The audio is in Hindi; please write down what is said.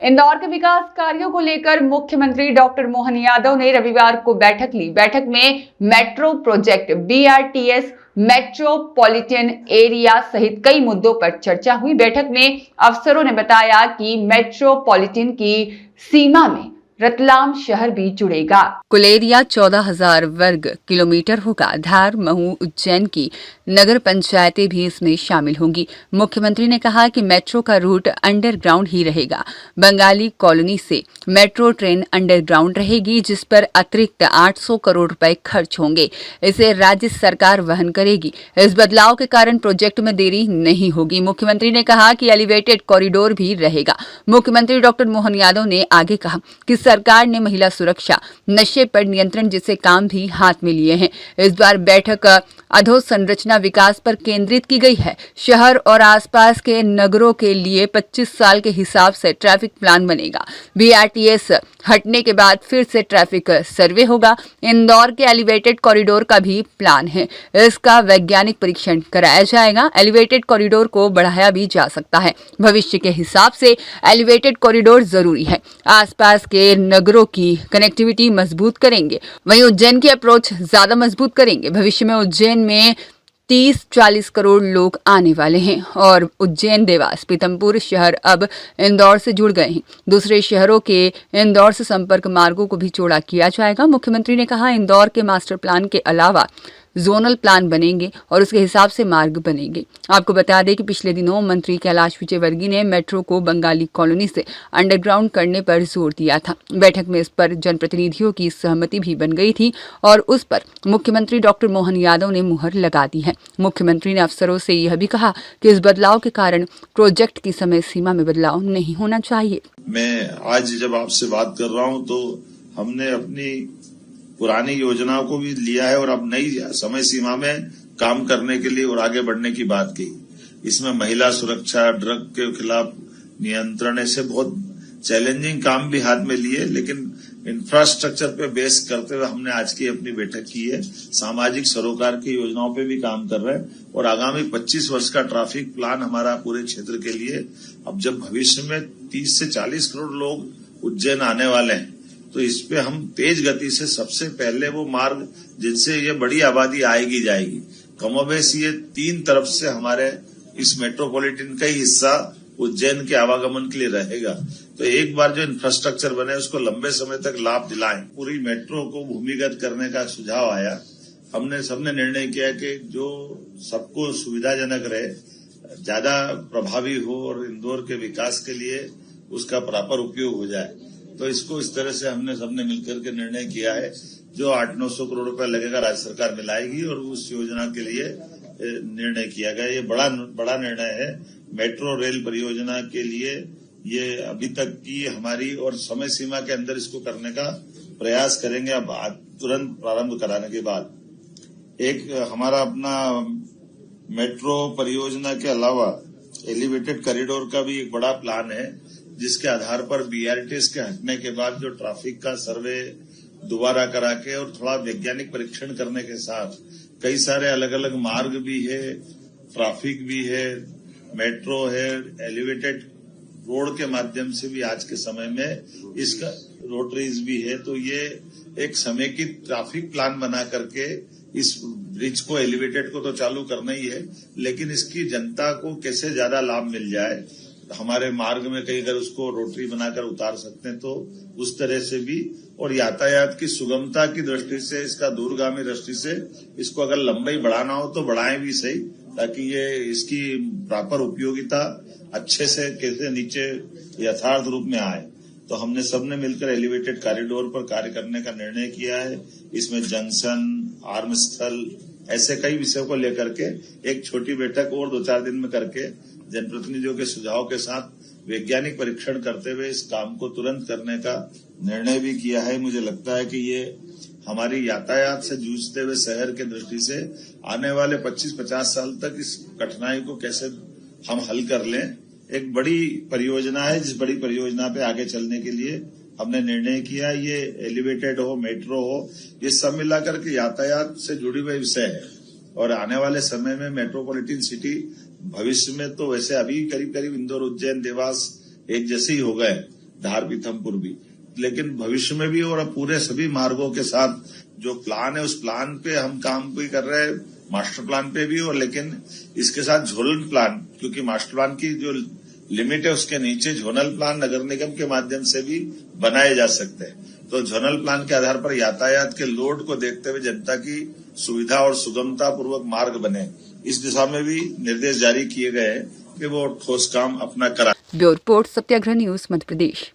इंदौर के विकास कार्यों को लेकर मुख्यमंत्री डॉक्टर मोहन यादव ने रविवार को बैठक ली। बैठक में metro project, BRTS, metropolitan area सहित कई मुद्दों पर चर्चा हुई। बैठक में अफसरों ने बताया कि मेट्रोपॉलिटन की सीमा में रतलाम शहर भी जुड़ेगा। कुल एरिया 14,000 वर्ग किलोमीटर होगा। धार, महू, उज्जैन की नगर पंचायतें भी इसमें शामिल होंगी। मुख्यमंत्री ने कहा कि मेट्रो का रूट अंडरग्राउंड ही रहेगा। बंगाली कॉलोनी से मेट्रो ट्रेन अंडरग्राउंड रहेगी, जिस पर अतिरिक्त 800 करोड़ रुपए खर्च होंगे। इसे राज्य सरकार वहन करेगी। इस बदलाव के कारण प्रोजेक्ट में देरी नहीं होगी। मुख्यमंत्री ने कहा कि एलिवेटेड कॉरिडोर भी रहेगा। मुख्यमंत्री डॉक्टर मोहन यादव ने आगे कहा कि सरकार ने महिला सुरक्षा, नशे पर नियंत्रण जैसे काम भी हाथ में लिए हैं। इस बार बैठक अधोसंरचना विकास पर केंद्रित की गई है। शहर और आसपास के नगरों के लिए 25 साल के हिसाब से ट्रैफिक प्लान बनेगा। बीआरटीएस हटने के बाद फिर से ट्रैफिक सर्वे होगा। इंदौर के एलिवेटेड कॉरिडोर का भी प्लान है। इसका वैज्ञानिक परीक्षण कराया जाएगा। एलिवेटेड कॉरिडोर को बढ़ाया भी जा सकता है। भविष्य के हिसाब से एलिवेटेड कॉरिडोर जरूरी है। आसपास के नगरों की कनेक्टिविटी मजबूत करेंगे। वहीं उज्जैन की अप्रोच ज्यादा मजबूत करेंगे। भविष्य में उज्जैन में 30-40 करोड़ लोग आने वाले हैं और उज्जैन, देवास, पीथमपुर शहर अब इंदौर से जुड़ गए हैं। दूसरे शहरों के इंदौर से संपर्क मार्गों को भी चौड़ा किया जाएगा। मुख्यमंत्री ने कहा, इंदौर के मास्टर प्लान के अलावा जोनल प्लान बनेंगे और उसके हिसाब से मार्ग बनेंगे। आपको बता दें कि पिछले दिनों मंत्री कैलाश विजयवर्गीय ने मेट्रो को बंगाली कॉलोनी से अंडरग्राउंड करने पर जोर दिया था। बैठक में इस पर जनप्रतिनिधियों की सहमति भी बन गई थी और उस पर मुख्यमंत्री डॉक्टर मोहन यादव ने मुहर लगा दी है। मुख्यमंत्री ने अफसरों से यह भी कहा कि इस बदलाव के कारण प्रोजेक्ट की समय सीमा में बदलाव नहीं होना चाहिए। मैं आज जब आपसे बात कर रहा हूँ तो हमने अपनी पुरानी योजनाओं को भी लिया है और अब नई समय सीमा में काम करने के लिए और आगे बढ़ने की बात की। इसमें महिला सुरक्षा, ड्रग के खिलाफ नियंत्रण, ऐसे बहुत चैलेंजिंग काम भी हाथ में लिए, लेकिन इंफ्रास्ट्रक्चर पे बेस करते हुए हमने आज की अपनी बैठक की है। सामाजिक सरोकार की योजनाओं पे भी काम कर रहे हैं और आगामी 25 वर्ष का ट्रैफिक प्लान हमारा पूरे क्षेत्र के लिए। अब जब भविष्य में 30 से 40 करोड़ लोग उज्जैन आने वाले हैं तो इस पे हम तेज गति से सबसे पहले वो मार्ग जिनसे ये बड़ी आबादी आएगी जाएगी, कमोबेश ये 3 तरफ से हमारे इस मेट्रोपॉलिटन का ही हिस्सा उज्जैन के आवागमन के लिए रहेगा। तो एक बार जो इंफ्रास्ट्रक्चर बने उसको लंबे समय तक लाभ दिलाएं। पूरी मेट्रो को भूमिगत करने का सुझाव आया। हमने सबने निर्णय किया कि जो सबको सुविधाजनक रहे, ज्यादा प्रभावी हो और इंदौर के विकास के लिए उसका प्रॉपर उपयोग हो जाए। तो इसको इस तरह से हमने सबने मिलकर के निर्णय किया है। जो 800-900 करोड़ रुपए लगेगा राज्य सरकार मिलाएगी और उस योजना के लिए निर्णय किया गया। ये बड़ा निर्णय है। मेट्रो रेल परियोजना के लिए ये अभी तक की हमारी और समय सीमा के अंदर इसको करने का प्रयास करेंगे। अब तुरंत प्रारंभ कराने के बाद एक हमारा अपना मेट्रो परियोजना के अलावा एलिवेटेड कॉरिडोर का भी एक बड़ा प्लान है, जिसके आधार पर बीआरटीएस के हटने के बाद जो ट्रैफिक का सर्वे दोबारा करा के और थोड़ा वैज्ञानिक परीक्षण करने के साथ कई सारे अलग अलग मार्ग भी है, ट्रैफिक भी है, मेट्रो है, एलिवेटेड रोड के माध्यम से भी आज के समय में इसका रोटरीज भी है। तो ये एक समेकित ट्रैफिक प्लान बना करके इस ब्रिज को, एलिवेटेड को तो चालू करना ही है, लेकिन इसकी जनता को कैसे ज्यादा लाभ मिल जाए, हमारे मार्ग में कहीं अगर उसको रोटरी बनाकर उतार सकते हैं तो उस तरह से भी, और यातायात की सुगमता की दृष्टि से, इसका दूरगामी दृष्टि से इसको अगर लंबाई बढ़ाना हो तो बढ़ाएं भी सही, ताकि ये इसकी प्रॉपर उपयोगिता अच्छे से कैसे नीचे यथार्थ रूप में आए। तो हमने सबने मिलकर एलिवेटेड कॉरिडोर पर कार्य करने का निर्णय किया है। इसमें जंक्शन, आर्म स्थल, ऐसे कई विषयों को लेकर के एक छोटी बैठक और 2-4 दिन में करके जनप्रतिनिधियों के सुझाव के साथ वैज्ञानिक परीक्षण करते हुए इस काम को तुरंत करने का निर्णय भी किया है। मुझे लगता है कि ये हमारी यातायात से जूझते हुए शहर के दृष्टि से आने वाले 25-50 साल तक इस कठिनाई को कैसे हम हल कर लें, एक बड़ी परियोजना है। जिस बड़ी परियोजना पे आगे चलने के लिए हमने निर्णय किया, ये एलिवेटेड हो, मेट्रो हो, ये सब मिलाकर के यातायात से जुड़ी हुए विषय है। और आने वाले समय में मेट्रोपॉलिटन सिटी भविष्य में तो वैसे अभी करीब करीब इंदौर, उज्जैन, देवास एक जैसे ही हो गए, धार पीथमपुर भी, लेकिन भविष्य में भी और पूरे सभी मार्गों के साथ जो प्लान है उस प्लान पे हम काम भी कर रहे हैं, मास्टर प्लान पे भी, और लेकिन इसके साथ झोनल प्लान, क्योंकि मास्टर प्लान की जो लिमिट है उसके नीचे झोनल प्लान नगर निगम के माध्यम से भी बनाए जा सकते हैं। तो झोनल प्लान के आधार पर यातायात के लोड को देखते हुए जनता की सुविधा और सुगमता पूर्वक मार्ग बने, इस दिशा में भी निर्देश जारी किए गए हैं कि वो ठोस काम अपना करा। ब्यूरो रिपोर्ट, सत्याग्रह न्यूज, मध्य प्रदेश।